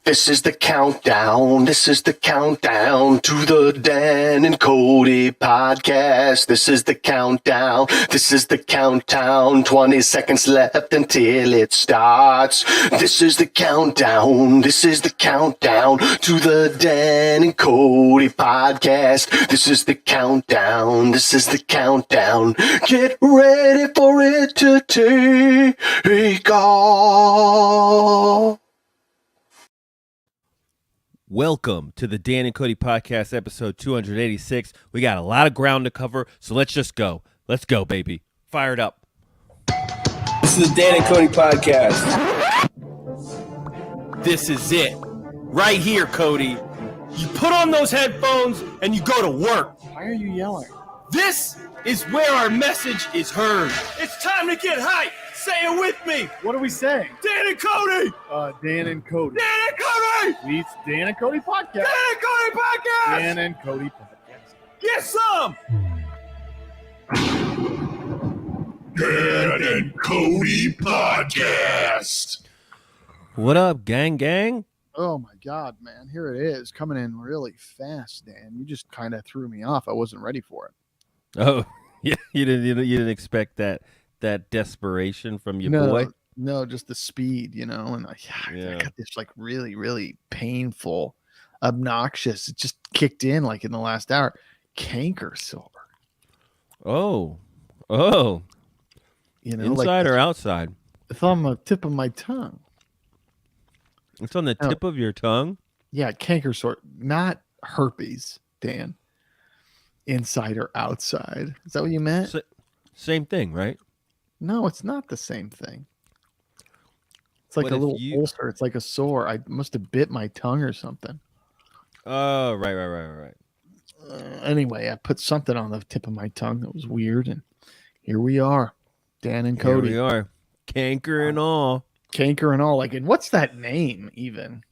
This is the countdown. This is the countdown to the Dan and Kody podcast. This is the countdown. This is the countdown. 20 seconds left until it starts. This is the countdown. This is the countdown to the Dan and Kody podcast. This is the countdown. This is the countdown. Get ready for it to take off. Welcome to the Dan and Kody podcast, episode 286. We got a lot of ground to cover, so let's just go. Let's go, baby. Fire it up. This is the Dan and Kody podcast. This is it. Right here, Kody. You put on those headphones and you go to work. Why are you yelling? This is where our message is heard. It's time to get hype. Say it with me. What are we saying? Dan and Kody. Dan and Kody. Dan and Kody. It's Dan and Kody podcast. Dan and Kody podcast. Dan and Kody podcast. Get some. Dan and Kody podcast. What up, gang? Oh my God, man! Here it is, coming in really fast, Dan. You just kind of threw me off. I wasn't ready for it. Oh, yeah, you didn't expect that desperation from your boy? No, just the speed, and I got this like really, really painful, obnoxious. It just kicked in like in the last hour. Canker sore. Oh, inside or outside? It's on the tip of my tongue. It's on the tip of your tongue? Yeah, canker sore, not herpes, Dan. Inside or outside? Is that what you meant? Same thing, right? No, it's not the same thing. It's like a little ulcer. It's like a sore. I must have bit my tongue or something. Oh, right. Anyway, I put something on the tip of my tongue that was weird, and here we are, Dan and Kody. Here we are, canker and all. Canker and all. Like, and what's that name even?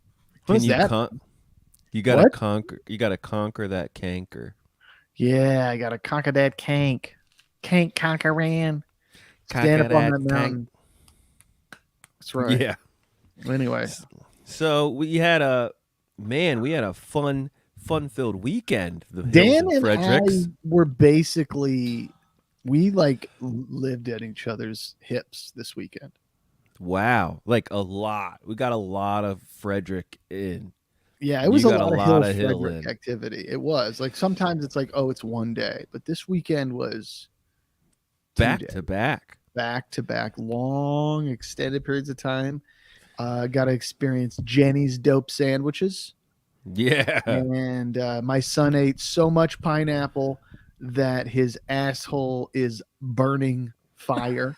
What is that? You gotta conquer. You gotta conquer that canker. Yeah, I gotta conquer that cank. Can't conquer ran. Stand up on that mountain. That's right. Yeah. Anyway, so we had a fun-filled weekend. Dan and I were basically we lived at each other's hips this weekend. Wow, like a lot. We got a lot of Frederick in. Yeah, it was a lot of hill Frederick activity. It was like sometimes it's like, oh, it's one day, but this weekend was back to back, long extended periods of time. Got to experience Jenny's dope sandwiches. Yeah, and my son ate so much pineapple that his asshole is burning fire.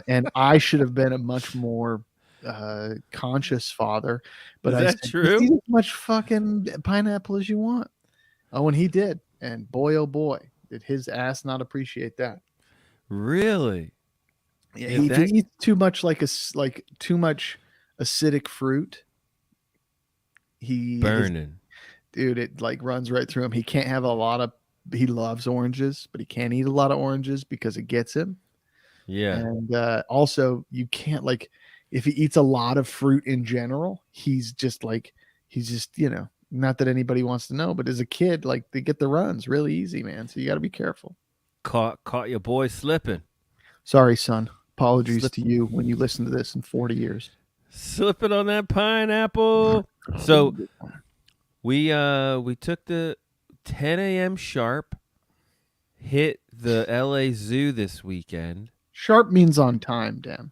And I should have been a much more conscious father, but is that true? Eat as much fucking pineapple as you want. Oh, and he did, and boy, oh boy, did his ass not appreciate that. Really? Yeah, he eats too much too much acidic fruit. Burning, dude. It runs right through him. He can't have a lot of. He loves oranges, but he can't eat a lot of oranges because it gets him. Yeah, and also you can't if he eats a lot of fruit in general, he's just not that anybody wants to know, but as a kid, they get the runs really easy, man. So you got to be careful. Caught your boy slipping. Sorry, son. Apologies to you when you listen to this in 40 years. Slipping on that pineapple. So we took the 10 a.m. sharp, hit the LA Zoo this weekend. Sharp means on time, Dan.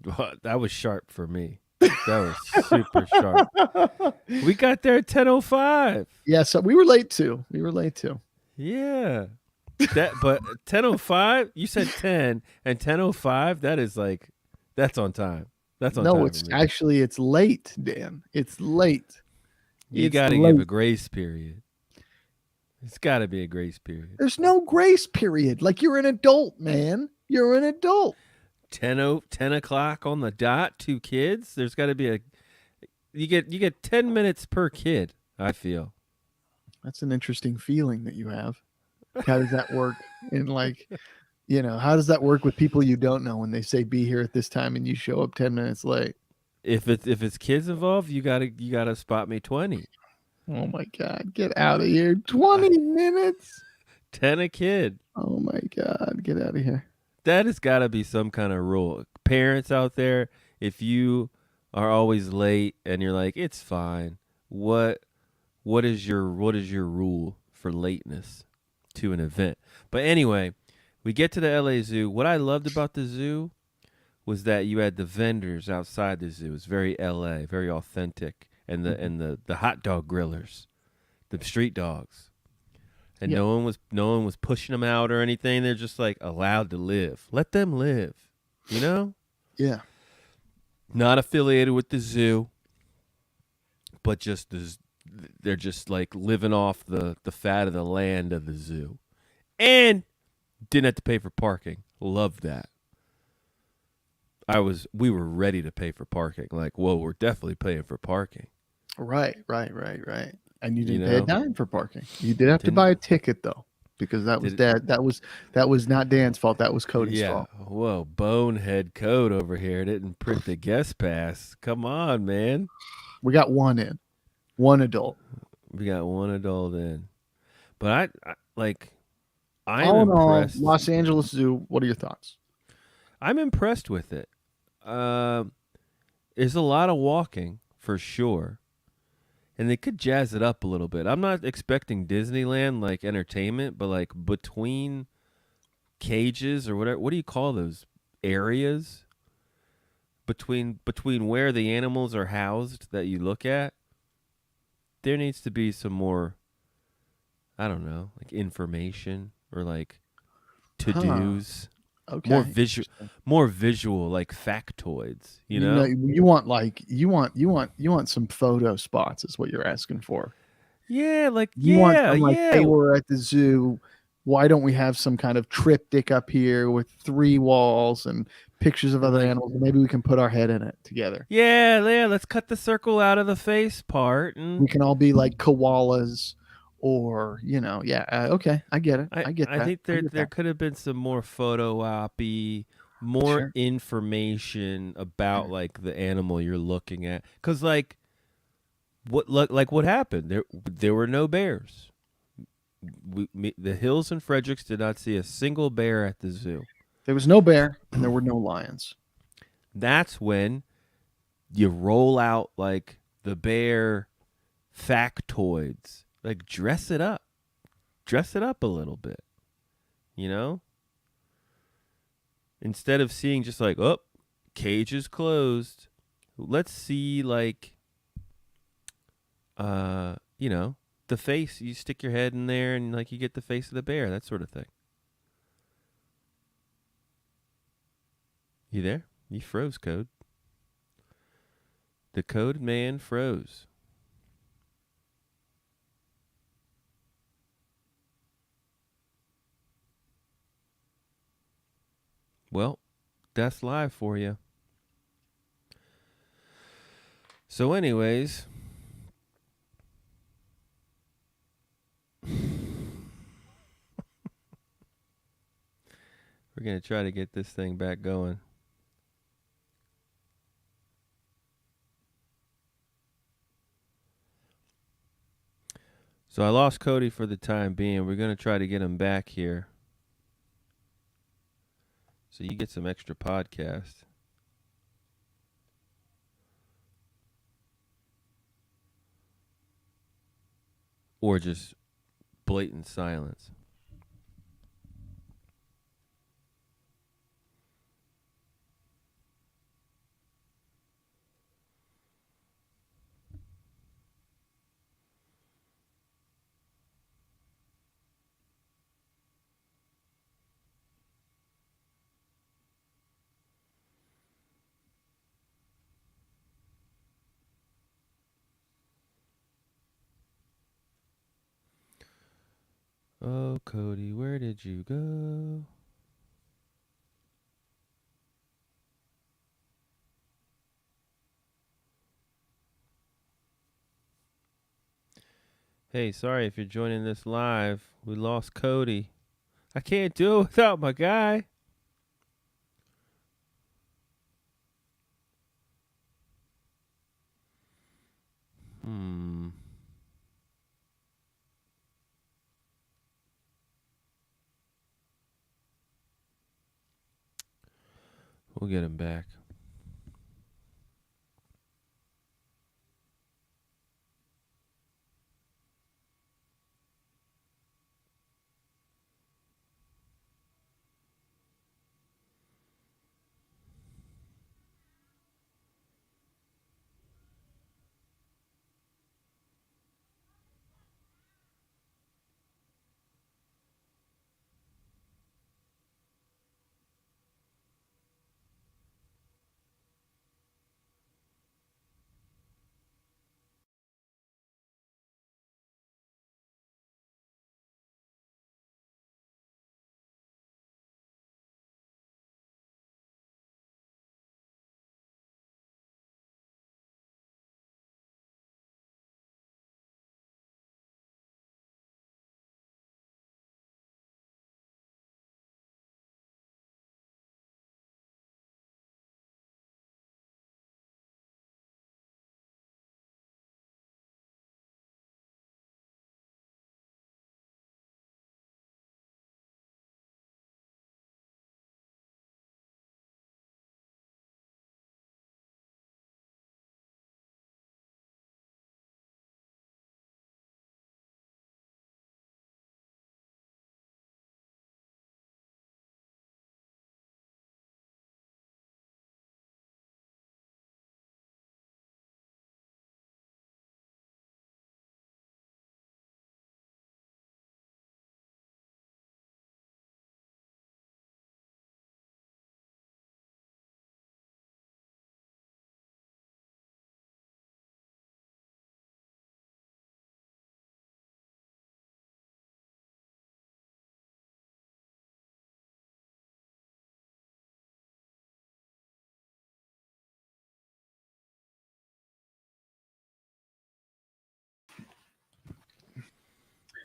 Well, that was sharp for me. That was super sharp. We got there at 10:05. Yeah, so we were late too. Yeah. But 10:05, you said 10 and 10:05, that is that's on time. That's on time. No, it's late, Dan. It's late. You got to give a grace period. It's got to be a grace period. There's no grace period. You're an adult, man. You're an adult. 10 o'clock on the dot, 2 kids. There's got to be you get 10 minutes per kid, I feel. That's an interesting feeling that you have. How does that work in how does that work with people you don't know when they say be here at this time and you show up 10 minutes late? if it's kids involved, you gotta spot me 20. Oh my God, get out of here. 20 minutes. 10 a kid. Oh my God, get out of here. That has got to be some kind of rule. Parents out there, if you are always late and you're like, it's fine. What is your rule for lateness to an event? But anyway, we get to the LA Zoo. What I loved about the zoo was that you had the vendors outside the zoo. It's very LA, very authentic, and the hot dog grillers, the street dogs. And Yeah. no one was pushing them out or anything. They're just like allowed to live. Let them live. You know? Yeah. Not affiliated with the zoo, but they're just like living off the fat of the land of the zoo. And didn't have to pay for parking. Loved that. We were ready to pay for parking. Like, whoa, we're definitely paying for parking. Right. And you didn't You pay a know? dime for parking. You did have to Didn't- buy a ticket though, because that was Did- Dad. That was not Dan's fault. That was Cody's Yeah. fault. Whoa, bonehead code over here didn't print the guest pass. Come on, man. We got one in, one adult. We got one adult in. But I'm All in all, impressed. Los Angeles Zoo. What are your thoughts? I'm impressed with it. There's a lot of walking for sure. And they could jazz it up a little bit. I'm not expecting Disneyland like entertainment, but like between cages or whatever. What do you call those areas? Between where the animals are housed that you look at, there needs to be some more, I don't know, like information or like to-dos. Okay. More visual, like factoids, you know? You want some photo spots is what you're asking for. Yeah, like You want yeah, some, like, yeah. hey, we're at the zoo. Why don't we have some kind of triptych up here with 3 walls and pictures of other animals? Maybe we can put our head in it together. Yeah, let's cut the circle out of the face part, We and can all be like koalas, or okay, I get it. I get that. I think there get that. could have been some more photo oppy, more Sure. information about like the animal you're looking at, because like what happened? There were no bears. The Hills and Fredericks did not see a single bear at the zoo. There was no bear and there were no lions. That's when you roll out like the bear factoids, like dress it up a little bit, you know, instead of seeing just like, oh, cage is closed. Let's see like the face. You stick your head in there and like you get the face of the bear, that sort of thing. You there? You froze, Code. The Code man froze. Well, that's live for you. So anyways, we're going to try to get this thing back going. So I lost Kody for the time being. We're going to try to get him back here. So you get some extra podcast. Or just blatant silence. Oh, Kody, where did you go? Hey, sorry if you're joining this live. We lost Kody. I can't do it without my guy. Hmm. We'll get him back.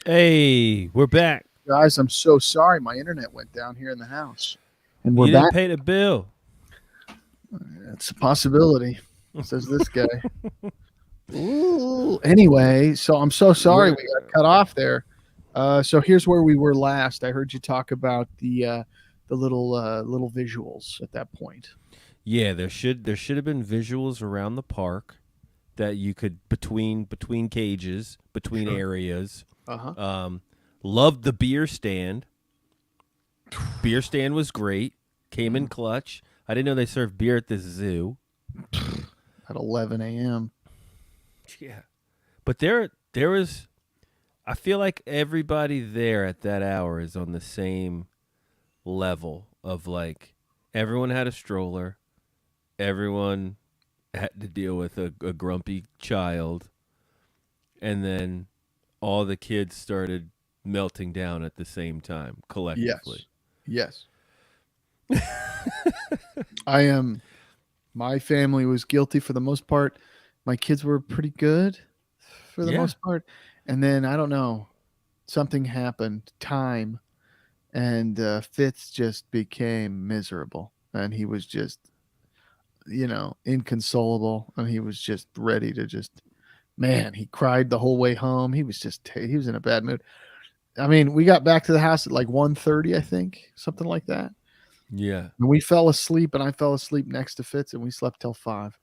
Hey, we're back. Guys, I'm so sorry. My internet went down here in the house. And we're You didn't back. pay the bill. It's a possibility, says this guy. Ooh. Anyway, so I'm so sorry we got cut off there. So here's where we were last. I heard you talk about the little visuals at that point. Yeah, there should have been visuals around the park that you could between cages, between areas. Uh-huh. Loved the beer stand. Beer stand was great. Came in clutch. I didn't know they served beer at this zoo. At 11 a.m. Yeah. But there was, I feel like everybody there at that hour is on the same level of like everyone had a stroller. Everyone had to deal with a grumpy child. And then all the kids started melting down at the same time collectively. Yes. I am. My family was guilty for the most part. My kids were pretty good for the Yeah. most part. And then I don't know, something happened, time, and Fitz just became miserable. And he was just, inconsolable. And he was just ready to man, he cried the whole way home. He was in a bad mood. I mean, we got back to the house at like 1:30, I think, something like that. Yeah. And we fell asleep, and I fell asleep next to Fitz, and we slept till 5.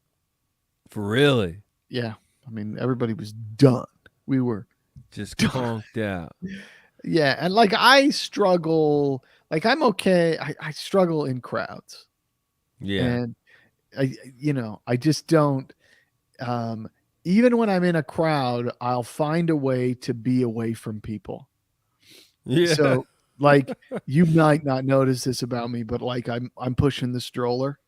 For really? Yeah. I mean, everybody was done. We were Just done. conked out. Yeah. And like I struggle, like I'm okay. I struggle in crowds. Yeah. And I just don't even when I'm in a crowd, I'll find a way to be away from people. Yeah. So like you might not notice this about me, but like I'm pushing the stroller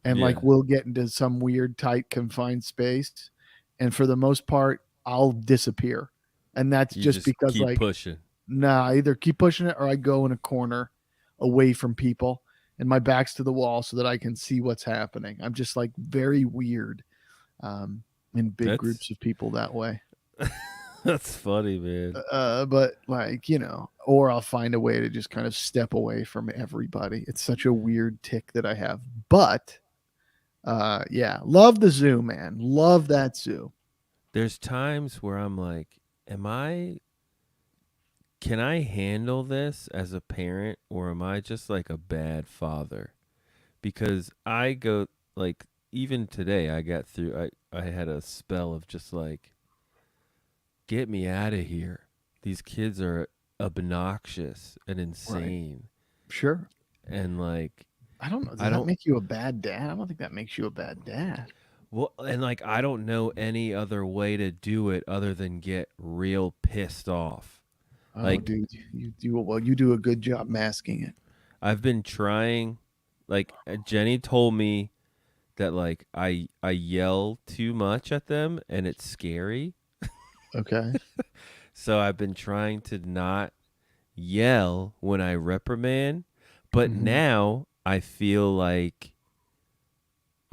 and Yeah. like we'll get into some weird tight confined space, and for the most part I'll disappear, and that's You just because keep like pushing. I either keep pushing it or I go in a corner away from people and my back's to the wall so that I can see what's happening. I'm just like very weird in big That's- groups of people that way. That's funny, man. But like, or I'll find a way to just kind of step away from everybody. It's such a weird tick that I have. But yeah, love the zoo, man. Love that zoo. there's times where I'm like, can I handle this as a parent, or am I just like a bad father? Because I go, like, even today I got through, I had a spell of just like, get me out of here. These kids are obnoxious and insane. Sure. And like, I don't know. Does I that don't, make you a bad dad? I don't think that makes you a bad dad. well, and like, I don't know any other way to do it other than get real pissed off. Oh, Like, dude, you do a good job masking it. I've been trying, like, Jenny told me that like I yell too much at them and it's scary. Okay. So I've been trying to not yell when I reprimand, but Mhm. now I feel like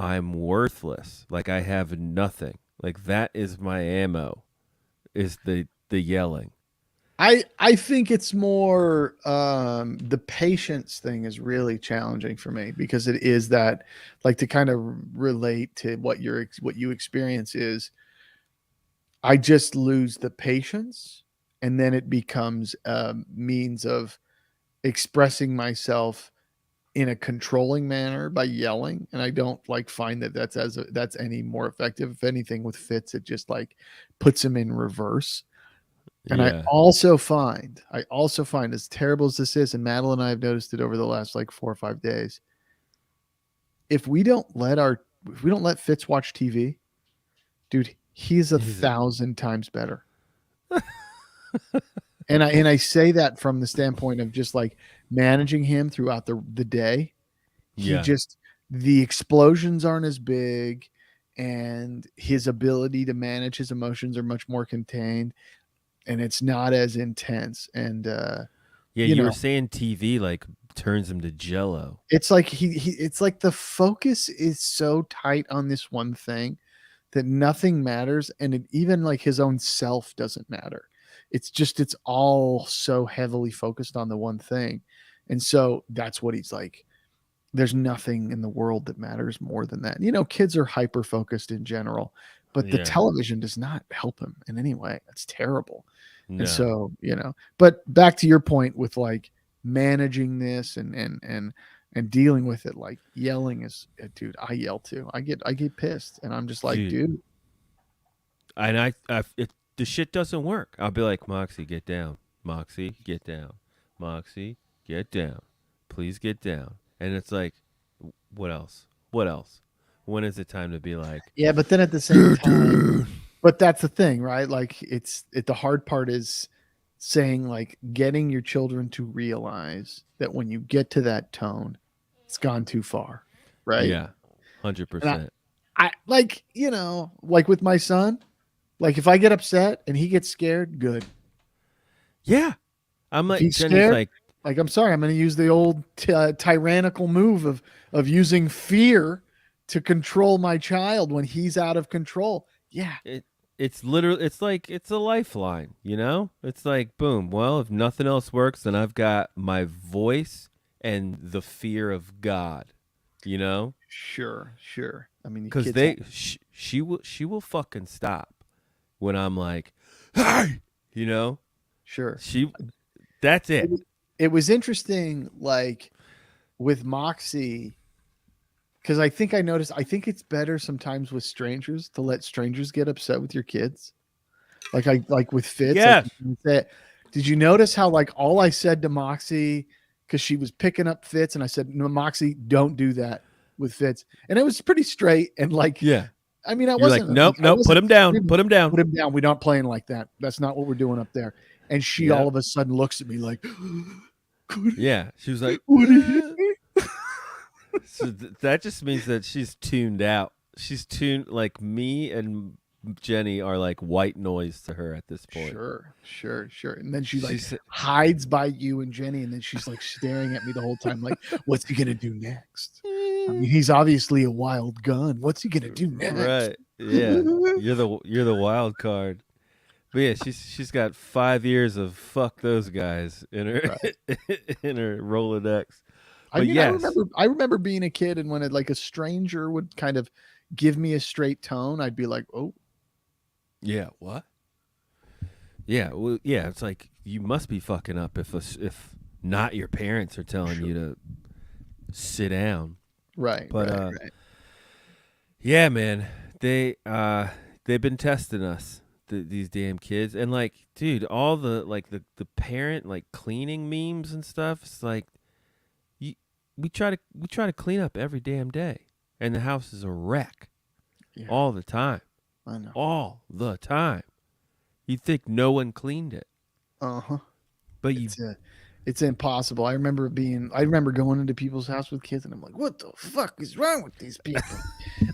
I'm worthless. Like I have nothing. Like that is my ammo. Is the yelling. I think it's more the patience thing is really challenging for me because it is that, like, to kind of relate to what you experience is I just lose the patience, and then it becomes a means of expressing myself in a controlling manner by yelling, and I don't like find that that's any more effective. If anything, with Fitz, it just like puts him in reverse. And Yeah. I also find, as terrible as this is, and Madeline and I have noticed it over the last like 4 or 5 days, if we don't let Fitz watch TV, dude, he's a He's a, 1,000 times better. And I say that from the standpoint of just like managing him throughout the day. He yeah. just The explosions aren't as big, and his ability to manage his emotions are much more contained, and it's not as intense. And Yeah, you you were know, saying TV like turns him to jello. it's like it's like the focus is so tight on this one thing that nothing matters, and even like his own self doesn't matter. It's all so heavily focused on the one thing. And so that's what he's like. There's nothing in the world that matters more than that. Kids are hyper focused in general, but the Yeah. television does not help him in any way. It's terrible. And No. so, but back to your point with like managing this and dealing with it, like yelling is, dude, I yell too. I get pissed, and I'm just like, Dude. dude, And if the shit doesn't work, I'll be like, Moxie, get down. Moxie, get down. Moxie, get down. Please get down. And it's like, what else? What else? When is it time to be like, yeah, but then at the same time, but that's the thing, right? Like the hard part is saying, like, getting your children to realize that when you get to that tone, it's gone too far, right? yeah, And 100%. I like, like with my son, like if I get upset and he gets scared, good. Yeah. I'm If like, he's Jenny's scared, like, like, I'm sorry, I'm going to use the old tyrannical move of using fear to control my child when he's out of control. Yeah, it's literally, it's like, it's a lifeline, you know? It's like, boom. Well, if nothing else works, then I've got my voice and the fear of God, you know? sure. I mean, Because she will fucking stop when I'm like, hey, you know? sure. That's it. It was interesting, like with Moxie, because I think I think it's better sometimes with strangers to let strangers get upset with your kids. Like with Fitz, Yes. did you notice how like all I said to Moxie, because she was picking up Fitz, and I said, no, Moxie, don't do that with Fitz, and it was pretty straight and like, Yeah. I mean, You're like, nope, put him down. Put him down. Put him down. We're not playing like that. That's not what we're doing up there. And she all Yep. of a sudden looks at me like, Yeah. She was like, what do you "Eh." So that just means that she's tuned out. She's tuned, like me and Jenny are like white noise to her at this point. Sure. And then she like She's- hides by you and Jenny, and then she's like staring at me the whole time, like, what's he gonna do next? I mean, he's obviously a wild gun. What's he gonna do next? Right. Yeah. You're the wild card. But yeah, she's got 5 years of fuck those guys in her in her Rolodex. I But mean, yes. I remember being a kid, and when like a stranger would kind of give me a straight tone, I'd be like, oh, Yeah, what? Yeah, well, yeah, it's like you must be fucking up if not your parents are telling you to sit down. Right, But right. yeah, man, they've been testing us, these damn kids, and like, dude, all the like the parent like cleaning memes and stuff. It's like, you, we try to clean up every damn day, and the house is a wreck Yeah, all the time, I know. all the time. You'd think no one cleaned it, Uh-huh. but you. It's impossible. I remember going into people's house with kids and I'm like, what the fuck is wrong with these people?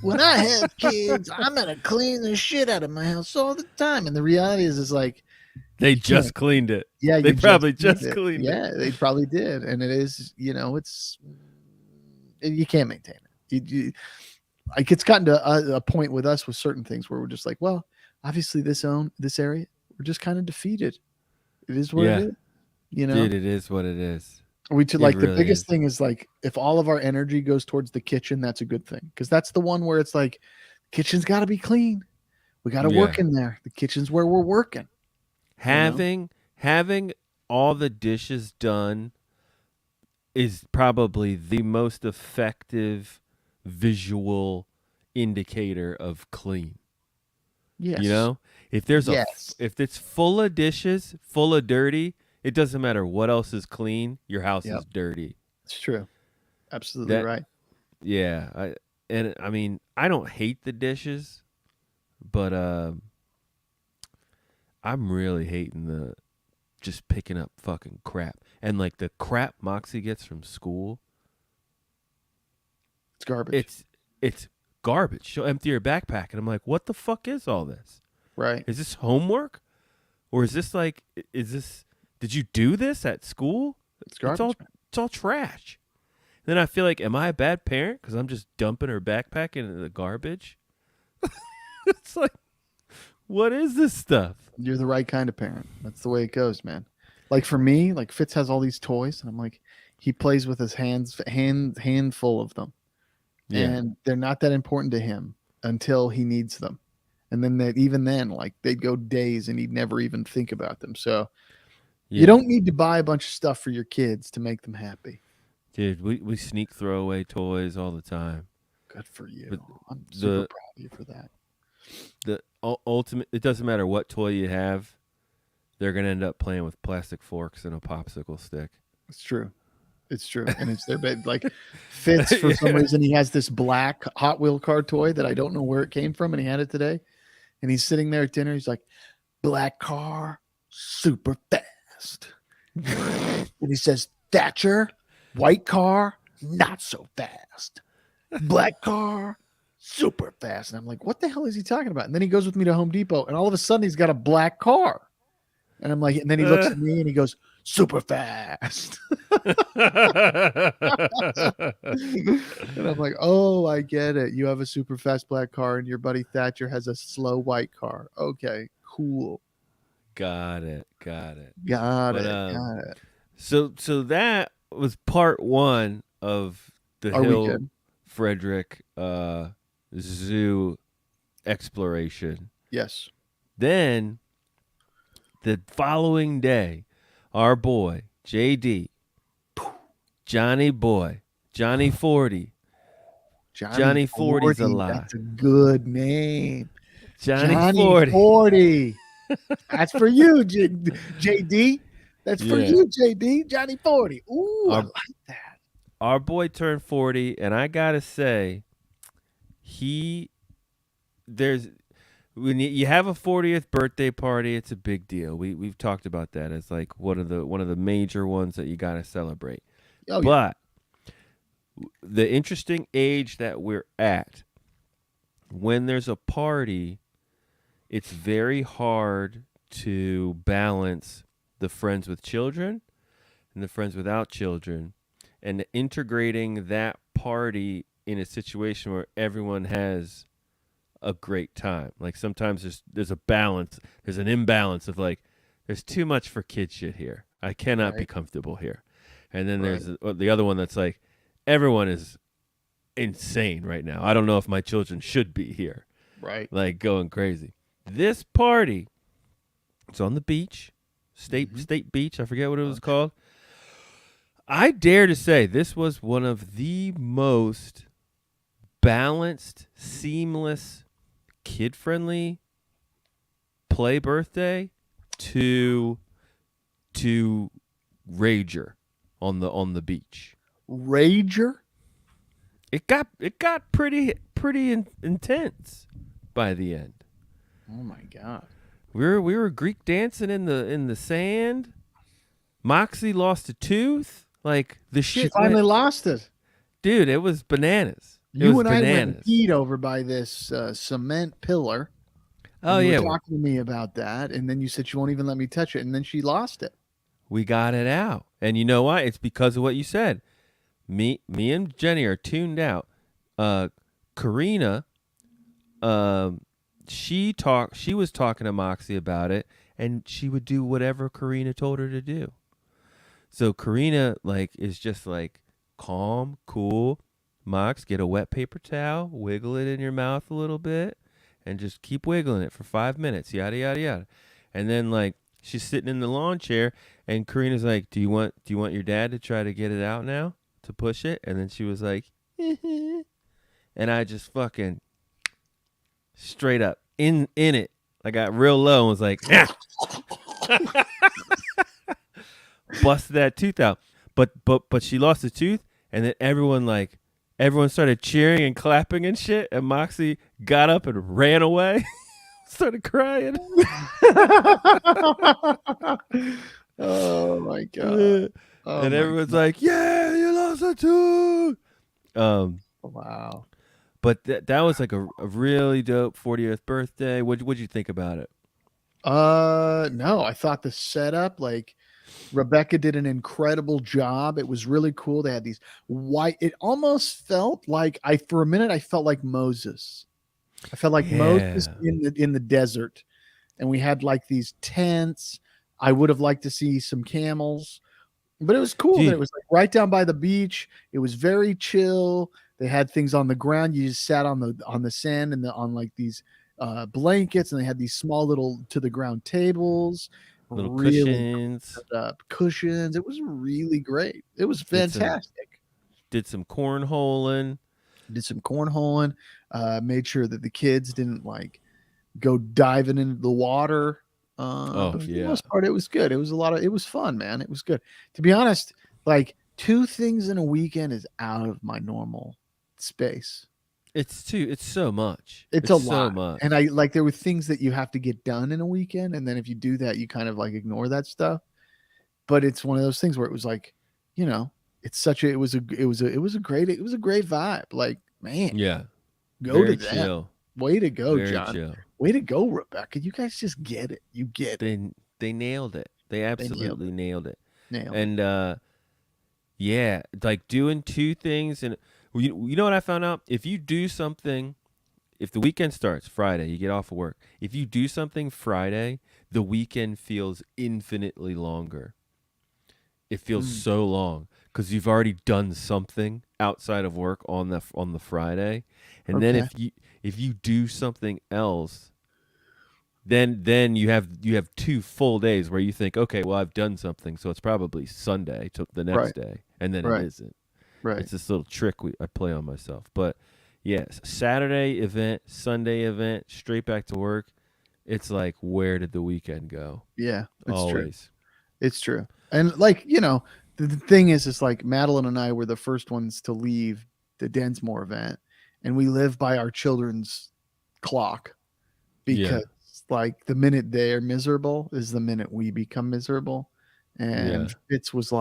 When I have kids, I'm gonna clean the shit out of my house all the time. And the reality is like They you just can't. cleaned it. Yeah, They you probably cleaned just cleaned it. Yeah, they probably did. And it is, it's you can't maintain it. Like it's gotten to a point with us with certain things where we're just like, well, obviously this area, we're just kind of defeated. It is what Yeah. it is. Dude, it is what it is. The really biggest is. thing is like if all of our energy goes towards the kitchen, that's a good thing because that's the one where it's like kitchen's got to be clean. We got to work in there. The kitchen's where we're working. Having all the dishes done is probably the most effective visual indicator of clean. Yes. You know, if there's Yes. if it's full of dishes, full of dirty, it doesn't matter what else is clean. Your house Yep. is dirty. It's true. Absolutely right. Yeah, I mean, I don't hate the dishes, but I'm really hating the just picking up fucking crap. And like the crap Moxie gets from school, It's garbage. it's garbage. She'll empty her backpack and I'm like, "What the fuck is all this? Right. Is this homework? Or is this did you do this at school? It's garbage. It's all trash." Then I feel like, am I a bad parent because I'm just dumping her backpack into the garbage? It's like, what is this stuff? You're the right kind of parent. That's the way it goes, man. Like for me, like Fitz has all these toys, and I'm like, he plays with his handful of them, and they're not that important to him until he needs them, and then even then, like they'd go days, and he'd never even think about them. So you don't need to buy a bunch of stuff for your kids to make them happy. Dude, we sneak throw away toys all the time. Good for you. But I'm super proud of you for that. The ultimate, it doesn't matter what toy you have, they're gonna end up playing with plastic forks and a popsicle stick. It's true. It's true. And it's their bed. Like Fitz, for some reason, he has this black Hot Wheel car toy that I don't know where it came from, and he had it today. And he's sitting there at dinner. He's like, black car, super fast. And he says, Thatcher, white car, not so fast. Black car, super fast. And I'm like, what the hell is he talking about? And then he goes with me to Home Depot, and all of a sudden he's got a black car. And I'm like, and then he looks at me and he goes, super fast. And I'm like, oh, I get it. You have a super fast black car and your buddy Thatcher has a slow white car. Okay, cool. Got it. Got it. So that was part one of the Hill Frederick zoo exploration. Yes. Then the following day, our boy JD, Johnny 40, Johnny 40's alive. That's a good name. Johnny 40. That's for you, JD. That's for you, JD. Johnny 40. Ooh, I like that. Our boy turned 40, and I gotta say, when you have a 40th birthday party, it's a big deal. We've talked about that as like one of the major ones that you gotta celebrate. Oh, but the interesting age that we're at, when there's a party, it's very hard to balance the friends with children and the friends without children, and integrating that party in a situation where everyone has a great time. Like sometimes there's a balance, there's an imbalance of like, there's too much for kid shit here. I cannot be comfortable here. And then there's the other one that's like, everyone is insane right now. I don't know if my children should be here. Right. Like going crazy. This party, it's on the beach, state beach. I forget what it was called. I dare to say this was one of the most balanced, seamless, kid-friendly play birthday to Rager on the beach. Rager? It got pretty intense by the end. Oh my god. We were Greek dancing in the sand. Moxie lost a tooth. Like the shit. She finally lost it. Dude, it was bananas. You and I went and peed over by this cement pillar. Oh you yeah, were talking to me about that, and then you said you won't even let me touch it, and then she lost it. we got it out, and you know why? It's because of what you said. Me and Jenny are tuned out. Karina, she was talking to Moxie about it, and she would do whatever Karina told her to do. So Karina is just calm, cool. Mox, get a wet paper towel, wiggle it in your mouth a little bit, and just keep wiggling it for 5 minutes. Yada yada yada. And then she's sitting in the lawn chair, and Karina's like, "Do you want your dad to try to get it out now to push it?" And then she was like, and I just fucking straight up in it. I got real low and was like, busted that tooth out. But she lost the tooth, and then everyone started cheering and clapping and shit, and Moxie got up and ran away. Started crying. Oh my god. Oh and my everyone's like, "Yeah, you lost a tooth." Wow. But that was a really dope 40th birthday. What'd you think about it? No, I thought the setup, Rebecca did an incredible job. It was really cool. They had these white, it almost felt for a minute, I felt like Moses. I felt like Moses in the desert. And we had these tents. I would have liked to see some camels, but it was cool that it was right down by the beach. It was very chill. They had things on the ground. You just sat on the sand and on these blankets, and they had these small little to the ground tables, Little really cushions. It was really great. It was fantastic. Did some cornholing. Made sure that the kids didn't go diving into the water. But for the most part, it was good. It was fun, man. It was good. To be honest, 2 things in a weekend is out of my normal space. It's so much. It's a lot. So much. And there were things that you have to get done in a weekend, and then if you do that, you kind of ignore that stuff. But it's one of those things where it was it's such a it was a great vibe. Man. Yeah. Go Very to that. chill. Way to go, Very John. chill. Way to go, Rebecca. You guys just get it. You get it. They nailed it. They absolutely nailed it. Nailed it. And yeah, doing 2 things, and you know what I found out? If you do something, if the weekend starts Friday, you get off of work. If you do something Friday, the weekend feels infinitely longer. It feels so long because you've already done something outside of work on the Friday, and then if you do something else, then you have 2 full days where you think, okay, well, I've done something, so it's probably Sunday to the next day, and then it isn't. Right. It's this little trick I play on myself. But yes, Saturday event, Sunday event, straight back to work. It's where did the weekend go? Yeah, it's always. True. It's true. And the thing is Madeline and I were the first ones to leave the Densmore event, and we live by our children's clock because the minute they're miserable is the minute we become miserable. And Fitz was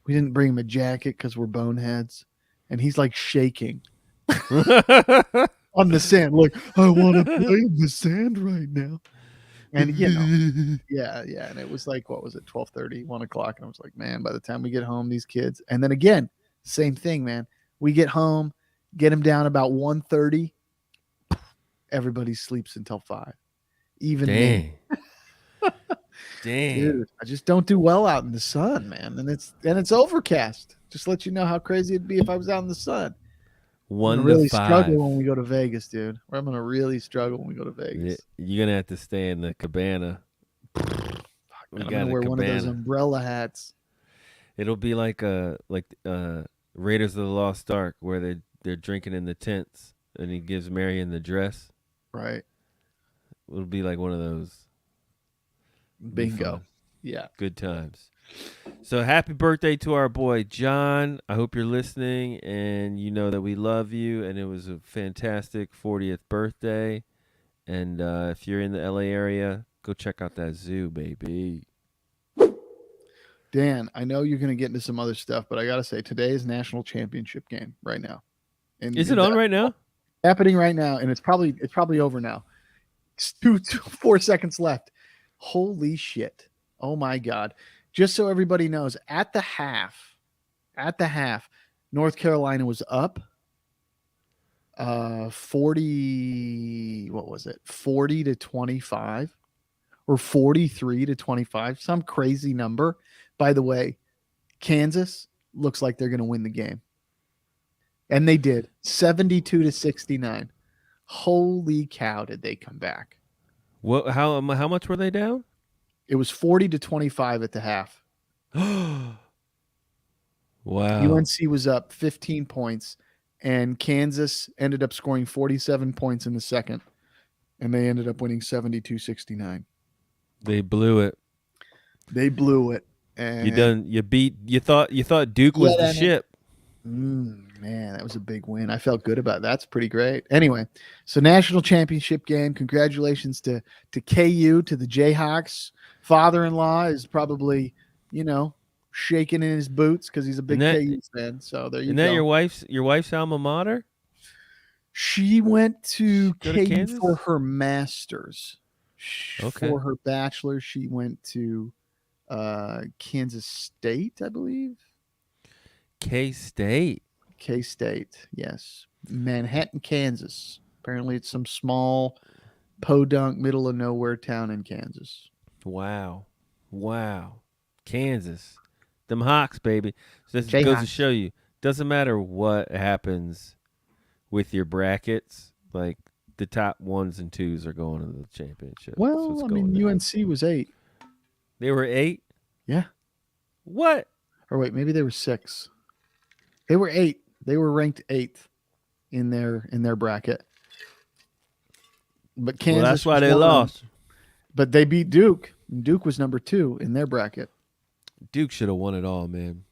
we didn't bring him a jacket because we're boneheads, and he's shaking on the sand. I want to play in the sand right now. And yeah, and it was what was it, 12:30, 1 o'clock, and I was man, by the time we get home, these kids, and then again, same thing, man. We get home, get them down about 1:30, everybody sleeps until 5. Even me. Dang. Dude, I just don't do well out in the sun, man. And it's overcast. Just let you know how crazy it'd be if I was out in the sun. I'm 1 gonna to really 5. struggle when we go to Vegas, dude. I'm gonna really struggle when we go to Yeah, Vegas. you're gonna have to stay in the cabana. We Man, I'm got gonna a wear one of those cabana. umbrella hats. It'll be like Raiders of the Lost Ark, where they're drinking in the tents, and he gives Marion the dress. Right. It'll be like one of those. It'll be Bingo. fun. Yeah. Good times. So happy birthday to our boy John. I hope you're listening, and you know that we love you, and it was a fantastic 40th birthday. And if you're in the LA area, go check out that zoo, baby. Dan, I know you're gonna get into some other stuff, but I gotta say today is national championship game right now. And Is it on right now? happening right now, and it's probably over now. It's 4 seconds left. Holy shit. Oh my God. Just so everybody knows, at the half, North Carolina was up 40, what was it? 40 to 25 or 43 to 25, some crazy number. By the way, Kansas looks like they're going to win the game. And they did, 72 to 69. Holy cow, did they come back? What? How much were they down? It was 40 to 25 at the half. Wow. UNC was up 15 points, and Kansas ended up scoring 47 points in the second, and they ended up winning 72-69. They blew it. They blew it. And You thought Duke was the ship. Man, that was a big win. I felt good about that. That's pretty great. Anyway, so national championship game. Congratulations to KU, to the Jayhawks. Father-in-law is probably, shaking in his boots because he's a big KU fan. So there you Isn't go. that your wife's alma mater? She went to Go to KU Kansas? for her master's. Okay. For her bachelor's, she went to Kansas State, I believe. K-State. K-State, yes. Manhattan, Kansas. Apparently it's some small podunk middle of nowhere town in Kansas. Wow. Kansas. Them Hawks, baby. So this Jayhawks. goes to show you, doesn't matter what happens with your brackets, like the top 1s and 2s are going to the championship. Well, I mean, UNC was 8. They were 8? Yeah. What? Or wait, maybe they were 6. They were 8. They were ranked 8th in their bracket. But Kansas, Well, that's why was they 1. lost. But they beat Duke. Duke was number 2 in their bracket. Duke should have won it all, man.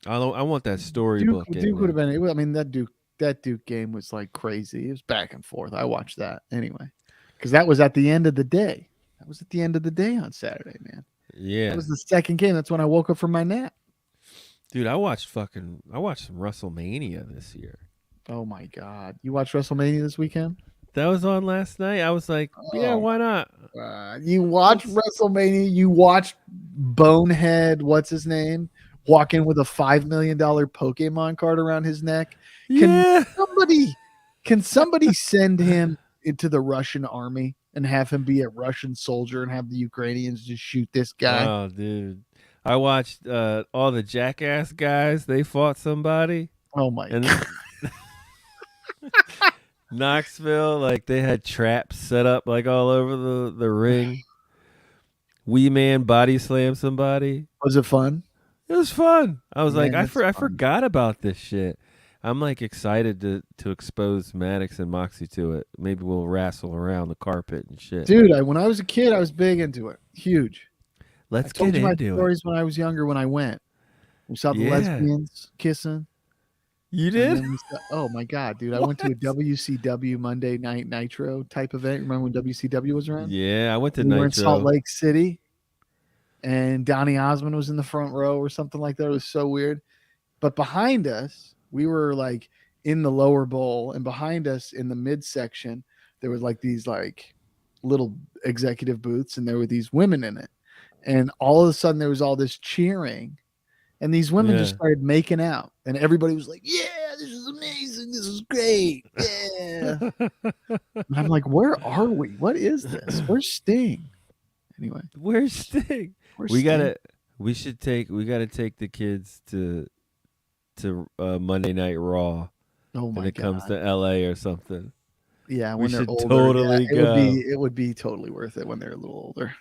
I want that storybook. Duke would have been. I mean, that Duke game was like crazy. It was back and forth. I watched that anyway because that was at the end of the day. That was at the end of the day on Saturday, man. Yeah, that was the second game. That's when I woke up from my nap. Dude, I watched some WrestleMania this year. Oh my God, you watched WrestleMania this weekend? That was on last night. I was like, yeah, why not? You watched WrestleMania. You watched Bonehead. What's his name? Walk in with a $5 million Pokemon card around his neck. Can somebody send him into the Russian army and have him be a Russian soldier and have the Ukrainians just shoot this guy? Oh, dude. I watched all the Jackass guys. They fought somebody. Oh, my God. Knoxville, like they had traps set up like all over the ring. Wee Man body slammed somebody. Was it fun? It was fun. I was Man, like, I forgot about this shit. I'm like excited to expose Maddox and Moxie to it. Maybe we'll wrestle around the carpet and shit. Dude, when I was a kid, I was big into it. Huge. Let's I told get you my into stories when I was younger when I went. We saw the lesbians kissing. You did? Oh my God, dude. I went to a WCW Monday Night Nitro type event. Remember when WCW was around? Yeah, I went to we Nitro. were in Salt Lake City, and Donny Osmond was in the front row or something like that. It was so weird. But behind us, we were like in the lower bowl, and behind us in the midsection, there was like these like little executive booths, and there were these women in it. And all of a sudden, there was all this cheering. And these women just started making out. And everybody was like, yeah, this is amazing. This is great. Yeah. And I'm like, where are we? What is this? Where's Sting? Anyway. Where's Sting? We gotta take the kids to Monday Night Raw Oh when my it comes God. to LA or something. Yeah, We when they're should older, totally it would go. be totally worth it when they're a little older.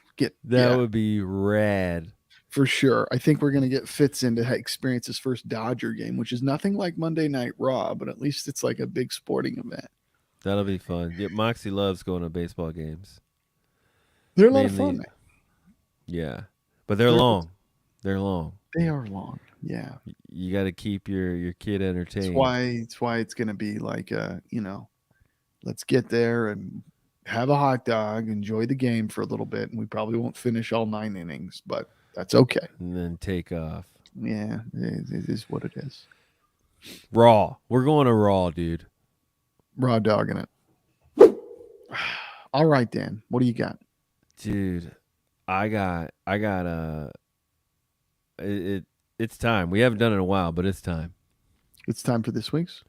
That would be rad. For sure. I think we're gonna get Fitz in to experience his first Dodger game, which is nothing like Monday Night Raw, but at least it's like a big sporting event. That'll be fun. Yeah, Moxie loves going to baseball games. They're a lot of fun. Yeah, but they're long. They're long. They are long. Yeah. You got to keep your kid entertained. It's why it's gonna be like let's get there and have a hot dog, enjoy the game for a little bit, and we probably won't finish all 9 innings, but that's okay. And then take off. Yeah, it is what it is. Raw. We're going to Raw, dude. Raw dogging it. All right, Dan. What do you got? Dude, I got it's time. We haven't done it in a while, but it's time. It's time for this week's.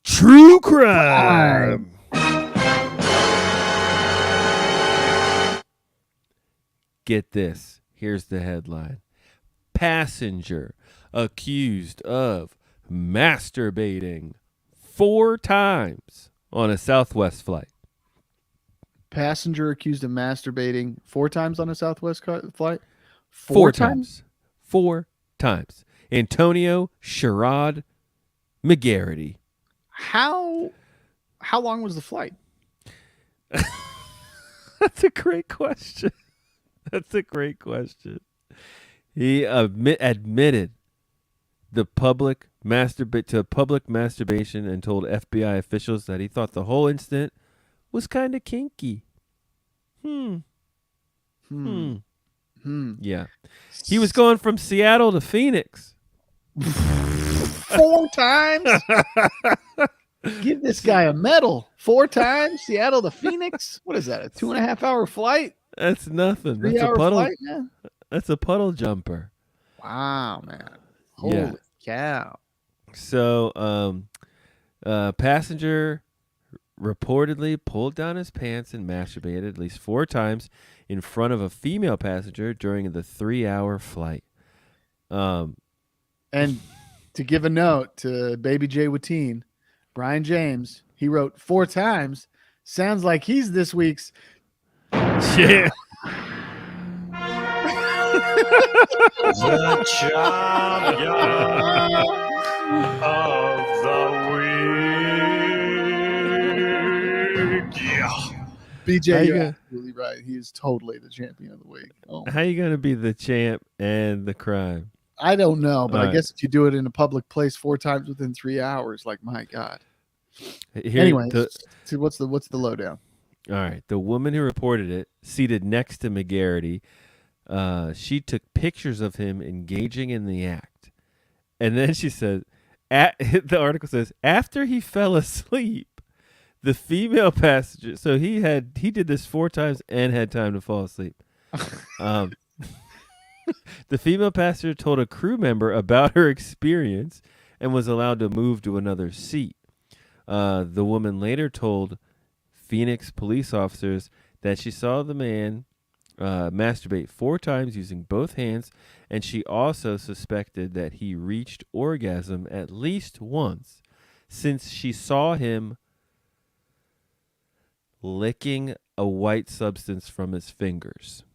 True crime. Get this. Here's the headline. Passenger accused of masturbating 4 times on a Southwest flight. Passenger accused of masturbating 4 times on a Southwest flight? 4 times. 4 times. Antonio Sherrod McGarity. How long was the flight? That's a great question. He admitted to public masturbation and told FBI officials that he thought the whole incident was kind of kinky. Yeah. He was going from Seattle to Phoenix. 4 times? Give this guy a medal. 4 times? Seattle to Phoenix? What is that, a 2.5 hour flight? That's nothing. 3 That's a hour puddle. flight, man? That's a puddle jumper. Wow, man. Yeah. Holy cow. So, passenger reportedly pulled down his pants and masturbated at least 4 times in front of a female passenger during the 3-hour flight. And to give a note to Baby J Watine, Brian James, he wrote 4 times. Sounds like he's this week's Yeah. The champion of the week. Yeah. BJ. You're How you absolutely right. He is totally the champion of the week. Oh, How you gonna be the champ and the crime? I don't know, but All I right. guess if you do it in a public place 4 times within 3 hours, like my God. Here, Anyway, the- so what's the lowdown? all right. The woman who reported it, seated next to McGarity, she took pictures of him engaging in the act, and then she said, the article says, after he fell asleep, the female passenger. So he did this 4 times and had time to fall asleep. The female passenger told a crew member about her experience and was allowed to move to another seat. The woman later told Phoenix police officers that she saw the man masturbate 4 times using both hands, and she also suspected that he reached orgasm at least once, since she saw him licking a white substance from his fingers.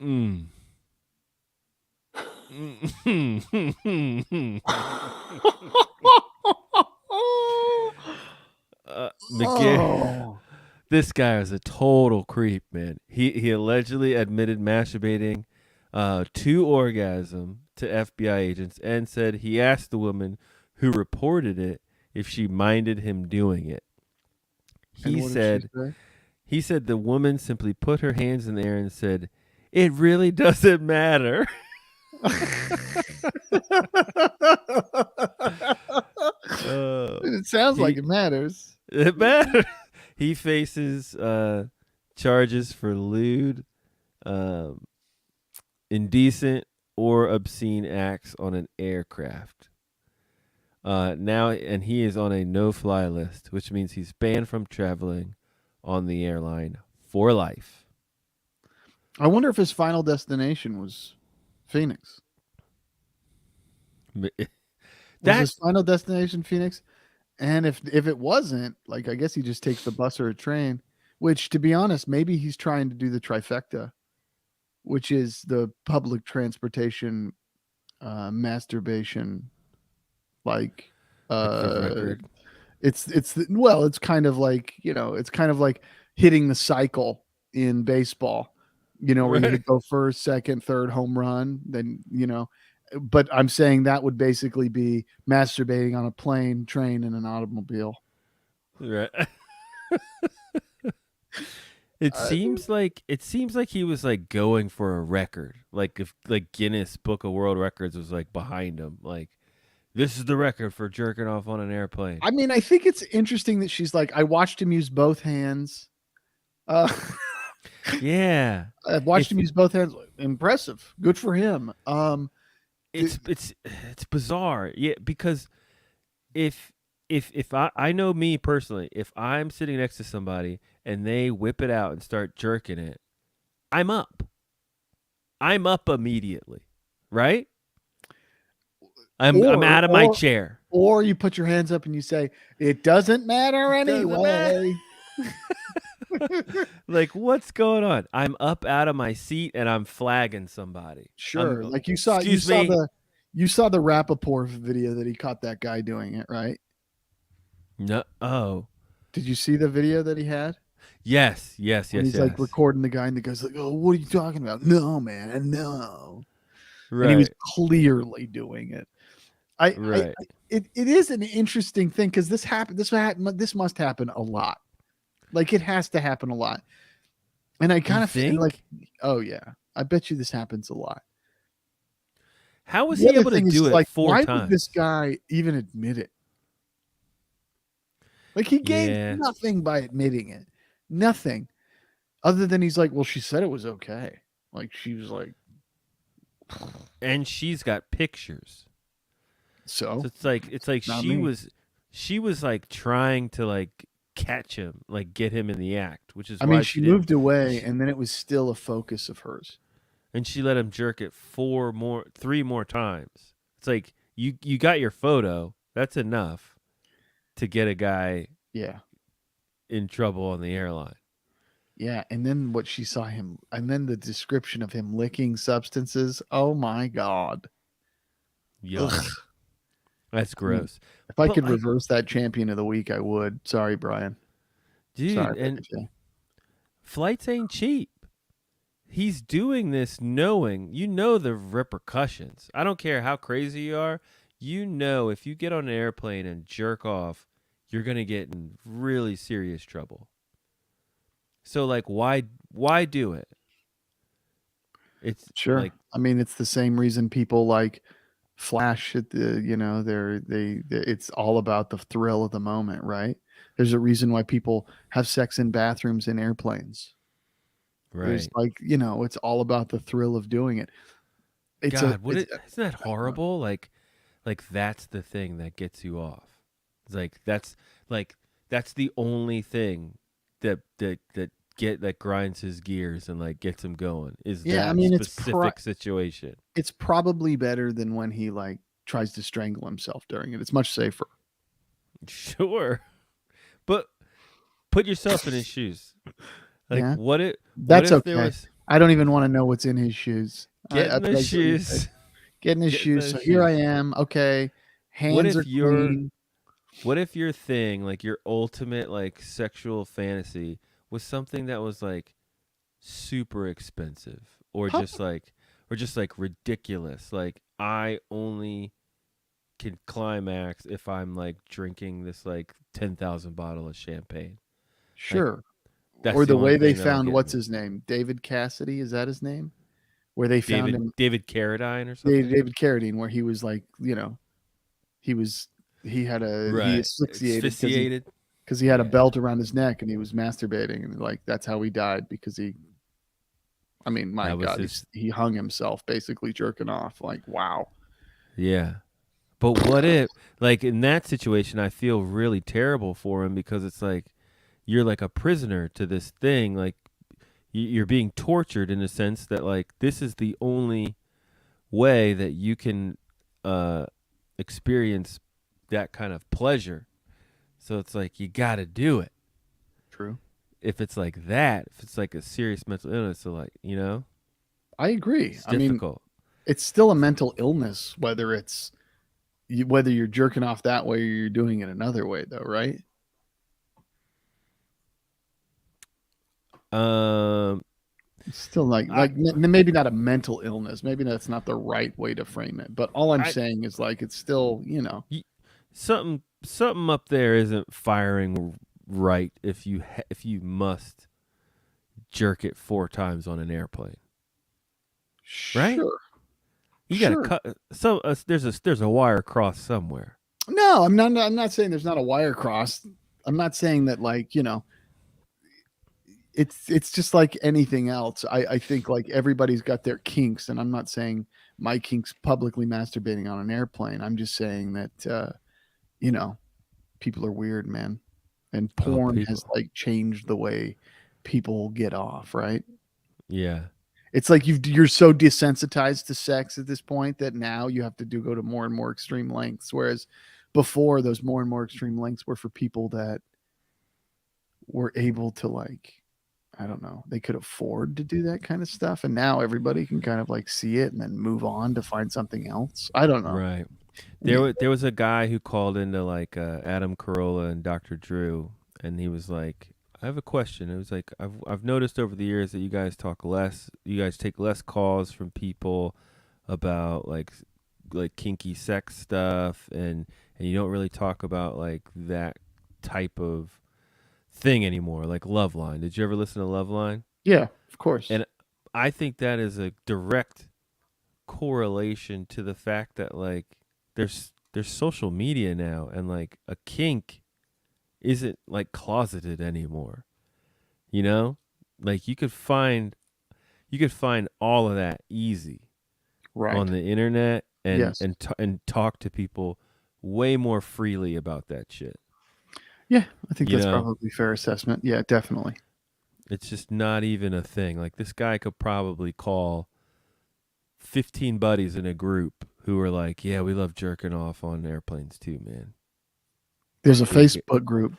Oh. This guy is a total creep, man. He allegedly admitted masturbating to orgasm to FBI agents and said he asked the woman who reported it if she minded him doing it. And what did she say? He said the woman simply put her hands in the air and said, "It really doesn't matter." It sounds like it matters. It matters. He faces charges for lewd, indecent, or obscene acts on an aircraft. Now, and he is on a no-fly list, which means he's banned from traveling on the airline for life. I wonder if his final destination was Phoenix. Was his final destination Phoenix? And if it wasn't, like, I guess he just takes the bus or a train, which, to be honest, maybe he's trying to do the trifecta, which is the public transportation, masturbation, like, The record. it's kind of like, it's kind of like hitting the cycle in baseball, where you Right. go first, second, third home run, then, but I'm saying that would basically be masturbating on a plane, train, and an automobile. Right. It seems like he was like going for a record. Like if like Guinness Book of World Records was like behind him. Like this is the record for jerking off on an airplane. I mean, I think it's interesting that she's like, I watched him use both hands. Yeah. I've watched If- him use both hands. Impressive. Good for him. It's bizarre. Yeah, because if I know me personally, if I'm sitting next to somebody and they whip it out and start jerking it, I'm up. I'm up immediately, right? I'm out of my chair. Or you put your hands up and you say, it doesn't matter Doesn't anyway. Like, what's going on? I'm up out of my seat and I'm flagging somebody. Sure. I'm- Like you saw excuse me. the Rappaport video that he caught that guy doing it, right? No. Oh, Did you see the video that he had? yes. When he's like recording the guy and the guy's like, oh, what are you talking about? No, man, no. Right. And he was clearly doing it. Right. It is an interesting thing because this must happen a lot. Like it has to happen a lot. And I kind of feel think? like, oh yeah, I bet you this happens a lot. How was The he other able to thing is, do it like, 4 why times? would this guy even admit it? Like he gained Yeah. nothing by admitting it. Nothing. Other than he's like, well, she said it was okay. Like she was like, And she's got pictures. so So it's like Not she me. was like trying to like catch him, like get him in the act, which is I why mean, she didn't- moved away, and then it was still a focus of hers. and she let him jerk it 3 more times. It's like you got your photo. That's enough to get a guy Yeah, in trouble on the airline. yeah. And then what she saw him, and then the description of him licking substances. Oh my god! Yuck. Ugh. That's gross. If I But, could like- reverse that champion of the week, I would. Sorry, Brian. Dude, Sorry, and Ricochet. flights ain't cheap. He's doing this knowing, the repercussions. I don't care how crazy you are. If you get on an airplane and jerk off, you're going to get in really serious trouble. So like why do it? It's Sure. like I mean, it's the same reason people like flash at the, it's all about the thrill of the moment, right? There's a reason why people have sex in bathrooms in airplanes. right. There's like, it's all about the thrill of doing it. God, isn't that horrible? Like that's the thing that gets you off. It's like that's the only thing that grinds his gears and like gets him going is Yeah, that I mean, it's specific situation. it's probably better than when he like tries to strangle himself during it. It's much safer. Sure, but put yourself in his shoes. Like Yeah. what That's if there okay. was I don't even want to know what's in his shoes. get in I the think you shoes? said, get in his Get in shoes. those So here I shoes. am. Okay. What Hands if are you're- clean. What if your thing, like your ultimate like sexual fantasy, was something that was like super expensive or Huh. just like ridiculous? Like I only can climax if I'm like drinking this like 10,000 bottle of champagne. Sure. That's Or the only way they thing that'll found get what's me. his name? David Cassidy, is that his name? Where they found him David Carradine or something. David Carradine, where he was like, he had he asphyxiated because he had a Yeah. belt around his neck and he was masturbating, and like that's how he died because I mean, my That was God, his- he hung himself basically jerking off. Like, wow. Yeah. But what if, like, in that situation, I feel really terrible for him because it's like you're like a prisoner to this thing. Like, you're being tortured in a sense that, like, this is the only way that you can experience that kind of pleasure. So it's like you got to do it. True. If it's like that, if it's like a serious mental illness, so like, I agree. it's I mean, difficult. it's still a mental illness, whether whether you're jerking off that way or you're doing it another way, though, right? It's still maybe not a mental illness. Maybe that's not the right way to frame it. But all I'm saying is like it's still, something up there isn't firing right if you must jerk it 4 times on an airplane. Right? Sure. You got to cut. So there's a wire crossed somewhere. No, I'm not saying there's not a wire cross. I'm not saying that it's just like anything else. I think like everybody's got their kinks, and I'm not saying my kinks publicly masturbating on an airplane. I'm just saying that people are weird, man, and porn has like changed the way people get off, right? Yeah. It's like you're so desensitized to sex at this point that now you have to go to more and more extreme lengths, whereas before those more and more extreme lengths were for people that were able to I don't know, they could afford to do that kind of stuff, and now everybody can kind of like see it and then move on to find something else. I don't know. Right. There was a guy who called into like Adam Carolla and Dr. Drew, and he was like, I have a question. It was like I've noticed over the years that you guys take less calls from people about like kinky sex stuff, and you don't really talk about like that type of thing anymore, like Loveline. Did you ever listen to Loveline? Yeah, of course. And I think that is a direct correlation to the fact that like there's social media now, and like a kink isn't like closeted anymore. Like you could find all of that easy on the internet, and Yes. and talk to people way more freely about that shit. Yeah, I think that's probably a fair assessment. Yeah, definitely. It's just not even a thing. Like this guy could probably call 15 buddies in a group who are like, yeah, we love jerking off on airplanes too, man. There's a Facebook group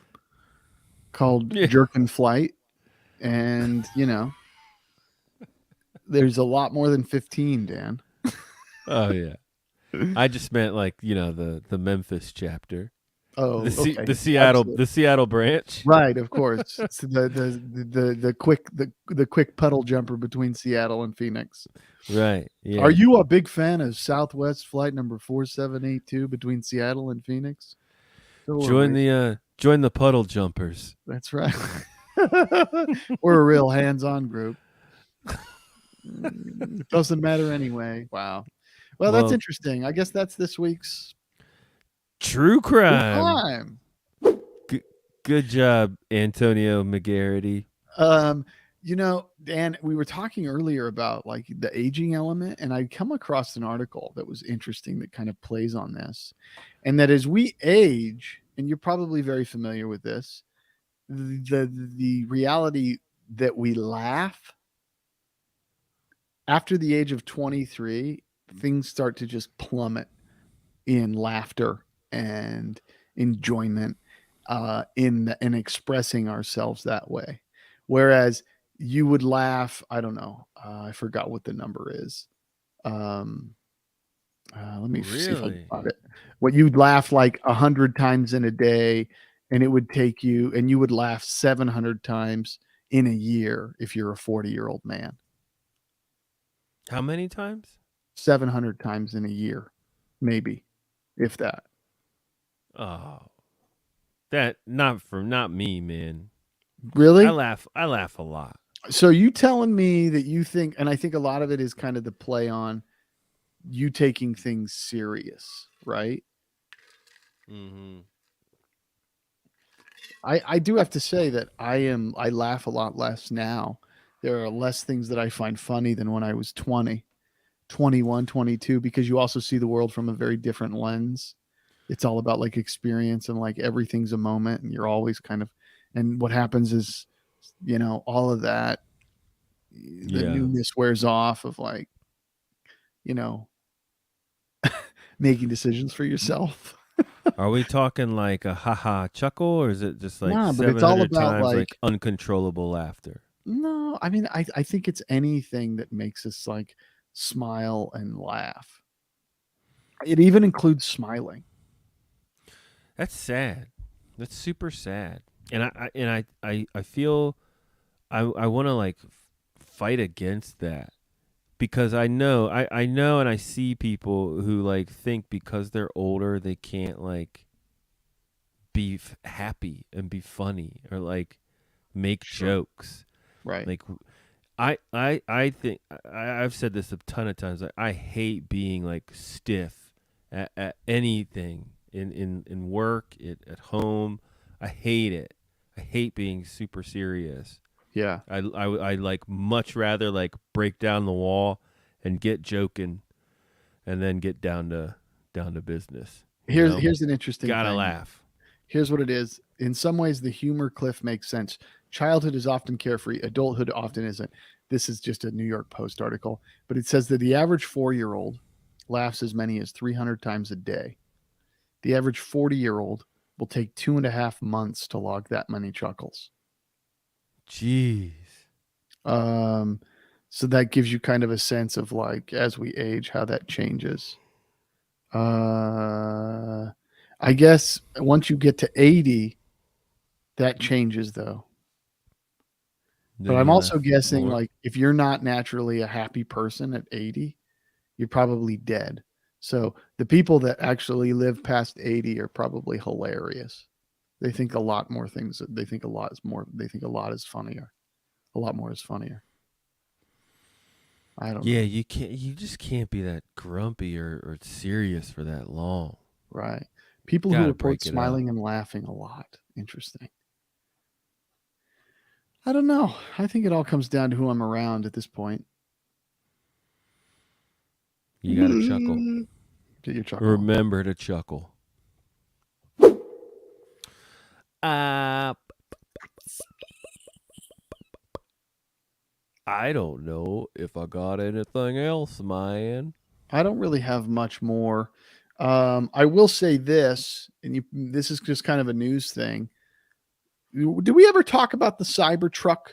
called Yeah. Jerkin Flight, and there's a lot more than 15, Dan. Oh yeah. I just meant like, the Memphis chapter. Oh, okay. The Seattle Absolutely. the Seattle branch. Right, of course. It's the quick puddle jumper between Seattle and Phoenix. Right. Yeah. Are you a big fan of Southwest flight number 4782 between Seattle and Phoenix? Join the puddle jumpers. That's right. We're a real hands-on group. It doesn't matter anyway. Wow. Well, that's interesting. I guess that's this week's True crime. Good job, Antonio McGarity. Dan, we were talking earlier about like the aging element, and I come across an article that was interesting that kind of plays on this. And that as we age, and you're probably very familiar with this, the reality that we laugh after the age of 23, things start to just plummet in laughter and enjoyment in expressing ourselves that way. Whereas you would laugh, I don't know, I forgot what the number is. Let me see if I got it. What you'd laugh like 100 times in a day, and it would take you, and you would laugh 700 times in a year if you're a 40-year-old man. How many times? 700 times in a year, maybe, if that. Oh, that not me, man. Really? I laugh a lot. So you telling me that you think, and I think a lot of it is kind of the play on you taking things serious, right? Mm-hmm. I do have to say that I laugh a lot less now. There are less things that I find funny than when I was 20, 21, 22, because you also see the world from a very different lens. It's all about like experience, and like everything's a moment, and you're always kind of, and what happens is, all of that, the newness wears off of like, making decisions for yourself. Are we talking like a haha chuckle, or is it just like Nah, but it's all 700 about times like like uncontrollable laughter? no, I mean I think it's anything that makes us like smile and laugh. It even includes smiling. That's sad. That's super sad. And I feel I want to like fight against that because I know and I see people who like think because they're older they can't like be happy and be funny or like make jokes. Right. Like I think I've said this a ton of times. Like, I hate being like stiff at anything in work, at home. I hate it. I hate being super serious. Yeah. I like much rather like break down the wall and get joking, and then get down to business. You know? Here's an interesting Gotta thing. laugh. Here's what it is. In some ways, the humor cliff makes sense. Childhood is often carefree. Adulthood often isn't. This is just a New York Post article, but it says that the average 4-year-old laughs as many as 300 times a day. The average 40-year-old will take 2.5 months to log that many chuckles. Jeez. So that gives you kind of a sense of like as we age, how that changes. I guess once you get to 80, that changes though. Then But I'm you also laugh guessing more. like if you're not naturally a happy person at 80, you're probably dead. So the people that actually live past 80 are probably hilarious. They think a lot more things. They think a lot is more. They think a lot is funnier. A lot more is funnier. I don't know. Yeah, you can't. You just can't be that grumpy or serious for that long. Right. People who Gotta report break it up. smiling and laughing a lot. Interesting. I don't know. I think it all comes down to who I'm around at this point. You gotta chuckle. Get your chuckle. Remember to chuckle. I don't know if I got anything else, man. I don't really have much more. I will say this, and this is just kind of a news thing. Did we ever talk about the Cybertruck?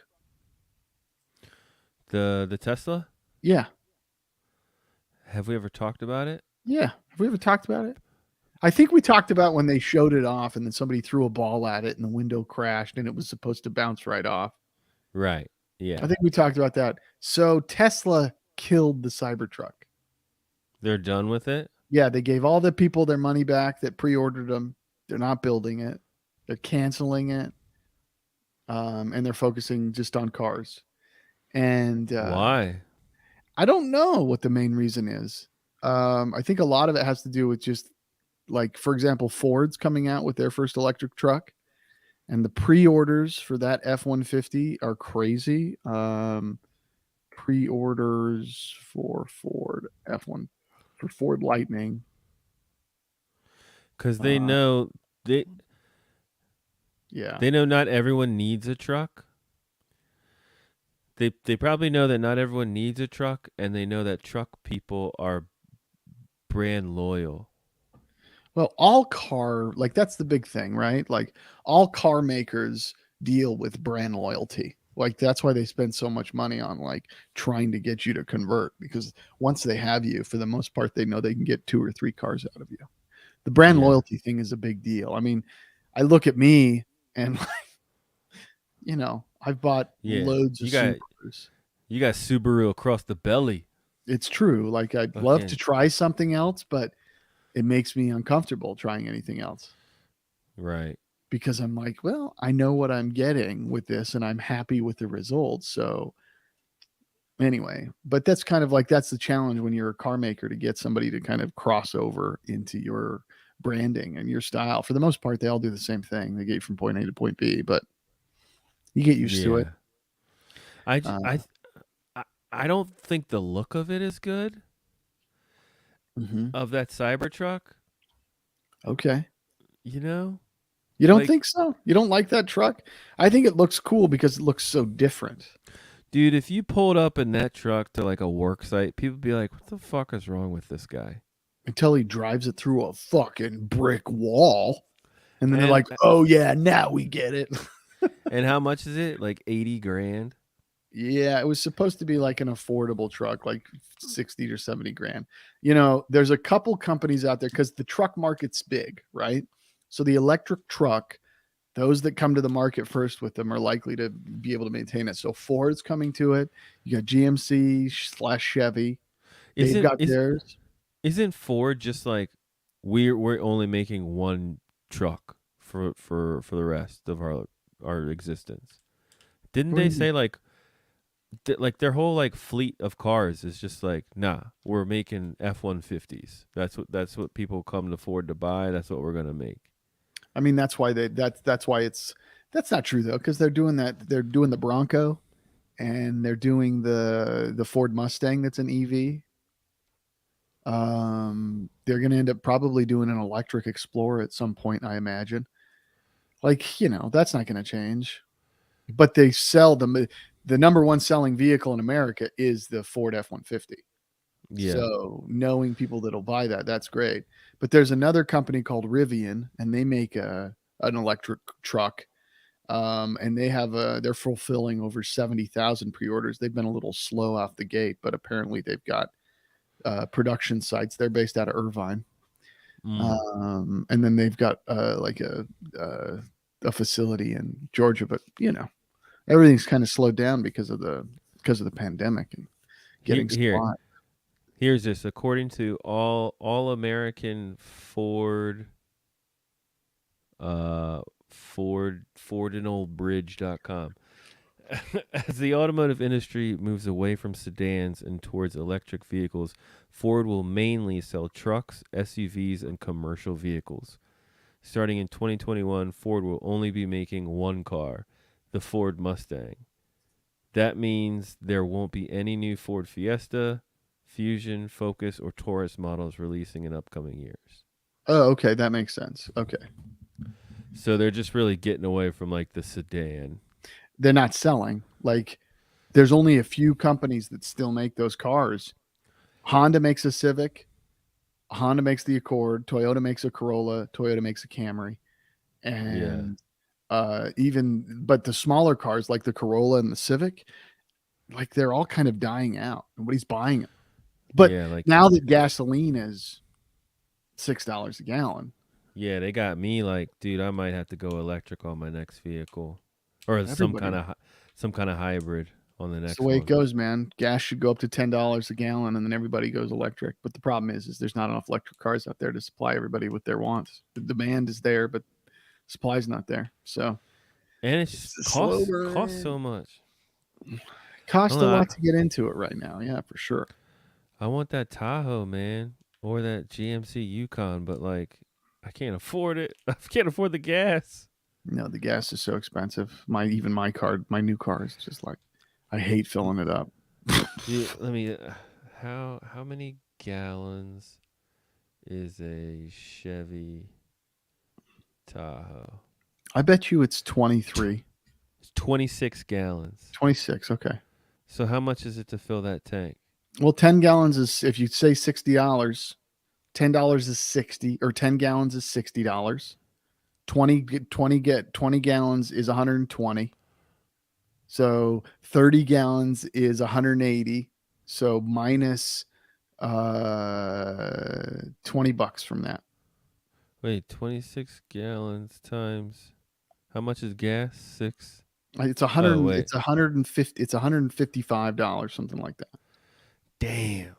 The Tesla? Yeah. Have we ever talked about it? Yeah. Have we ever talked about it? I think we talked about when they showed it off and then somebody threw a ball at it and the window crashed and it was supposed to bounce right off. Right. Yeah. I think we talked about that. So Tesla killed the Cybertruck. They're done with it? Yeah, they gave all the people their money back that pre-ordered them. They're not building it. They're canceling it. And they're focusing just on cars. And Why? I don't know what the main reason is. I think a lot of it has to do with just like, for example, Ford's coming out with their first electric truck, and the pre-orders for that F-150 are crazy. Pre-orders for Ford F1 for Ford Lightning. Because they know Yeah. they know not everyone needs a truck. They probably know that not everyone needs a truck, and they know that truck people are brand loyal. Well, like that's the big thing, right? Like all car makers deal with brand loyalty. Like that's why they spend so much money on like trying to get you to convert, because once they have you, for the most part, they know they can get 2 or 3 cars out of you. The brand Yeah. loyalty thing is a big deal. I mean, I look at me and I've bought Yeah. loads of You got- Subarus. You got Subaru across the belly. It's true. Like I'd love Okay. to try something else, but it makes me uncomfortable trying anything else. Right. Because I'm like, well, I know what I'm getting with this and I'm happy with the results. So anyway, but that's kind of like, that's the challenge when you're a car maker, to get somebody to kind of cross over into your branding and your style. For the most part, they all do the same thing. They get you from point A to point B, but you get used to it. I don't think the look of it is good, of that Cybertruck. Okay. You know? You don't Like- think so? You don't like that truck? I think it looks cool because it looks so different. Dude, if you pulled up in that truck to like a work site, people would be like, what the fuck is wrong with this guy? until he drives it through a fucking brick wall. And then they're And- like, oh, yeah, now we get it. And how much is it? Like 80 grand? Yeah, it was supposed to be like an affordable truck, like 60 or 70 grand. You know, there's a couple companies out there because the truck market's big, right? So the electric truck, those that come to the market first with them are likely to be able to maintain it. So Ford's coming to it. You got GMC/Chevy. They've Isn't got is, theirs. isn't Ford just like we're only making one truck for the rest of our existence? Didn't What do they you say like like their whole like fleet of cars is just like, nah, we're making F-150s. That's what people come to Ford to buy. That's what we're gonna make. I mean, that's why that's not true though, because they're doing that. They're doing the Bronco, and they're doing the Ford Mustang that's an EV. They're going to end up probably doing an electric Explorer at some point, I imagine. Like, you know, that's not going to change. But they sell them. The number one selling vehicle in America is the Ford F-150. Yeah. So knowing people that'll buy that, that's great. But there's another company called Rivian, and they make an electric truck. And they're fulfilling over 70,000 pre-orders. They've been a little slow off the gate, but apparently they've got production sites. They're based out of Irvine. And then they've got like a facility in Georgia, but you know, everything's kind of slowed down because of the pandemic and getting supply. Here's this. According to all American Ford FordandOldBridge.com. As the automotive industry moves away from sedans and towards electric vehicles, Ford will mainly sell trucks, SUVs, and commercial vehicles. Starting in 2021, Ford will only be making one car, the Ford Mustang. That means there won't be any new Ford Fiesta, Fusion, Focus, or Taurus models releasing in upcoming years. Oh, okay, that makes sense. Okay. So they're just really getting away from like the sedan. They're not selling. Like, there's only a few companies that still make those cars. Honda makes a Civic. Honda makes the Accord. Toyota makes a Corolla. Toyota makes a Camry. And but the smaller cars like the Corolla and the Civic, like they're all kind of dying out. Nobody's buying them. But now that gasoline is $6 a gallon. Yeah, they got me like, dude, I might have to go electric on my next vehicle. Or some kind of hybrid on the next. That's the way it goes, man. Gas should go up to $10 a gallon, and then everybody goes electric. But the problem is there's not enough electric cars out there to supply everybody with their wants. The demand is there, but supply's not there. So, and it's costs so much. Costs a lot to get into it right now. Yeah, for sure. I want that Tahoe, man, or that GMC Yukon, but like, I can't afford it. I can't afford the gas. No, the gas is so expensive. My new car is just like, I hate filling it up. Dude, let me. How many gallons is a Chevy Tahoe? I bet you it's 23. It's 26 gallons. 26. Okay. So how much is it to fill that tank? Well, 10 gallons is, if you say $60, $10 is 60, or 10 gallons is $60. 20 gallons is 120. So 30 gallons is 180. So minus $20 from that. Wait, 26 gallons times how much is gas? 6. It's 100. It's 150. It's $155, something like that. Damn.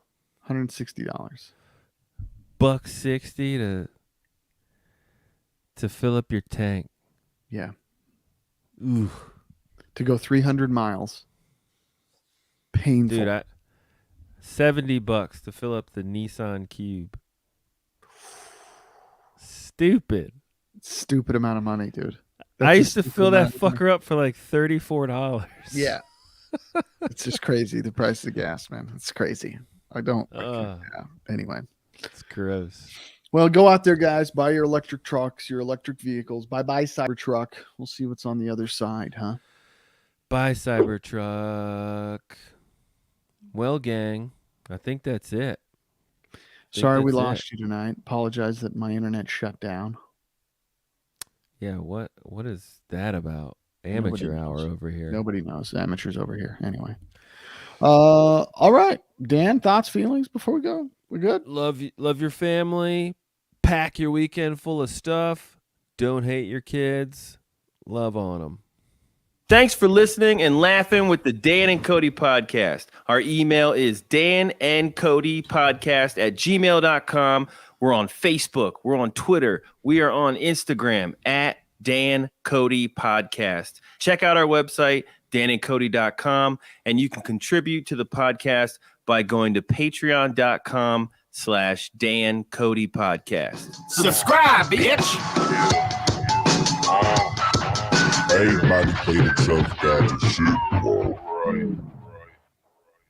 $160. $1.60 to fill up your tank. Yeah. Ooh. To go 300 miles. Painful. Dude, $70 to fill up the Nissan Cube. Stupid amount of money, dude. I used to fill that fucker up for like $34. Yeah. It's just crazy. The price of gas, man. It's crazy. Anyway. It's gross. Well, go out there, guys. Buy your electric trucks, your electric vehicles. Buy Cybertruck. We'll see what's on the other side, huh? Buy Cybertruck. Well, gang, I think that's it. Sorry we that's lost you tonight. Apologize that my internet shut down. Yeah, what is that about? Nobody Amateur hour knows. over here. Nobody knows. Amateurs over here. Anyway. All right. Dan, thoughts, feelings before we go? We're good? Love your family. Pack your weekend full of stuff. Don't hate your kids. Love on them. Thanks for listening and laughing with the Dan and Kody podcast. Our email is danandcodypodcast@gmail.com. We're on Facebook. We're on Twitter. We are on Instagram at Dan Kody Podcast. Check out our website, danandcody.com, and you can contribute to the podcast by going to patreon.com/Dan Kody Podcast. Subscribe, bitch. Everybody played themselves down to shit. Whoa. Right.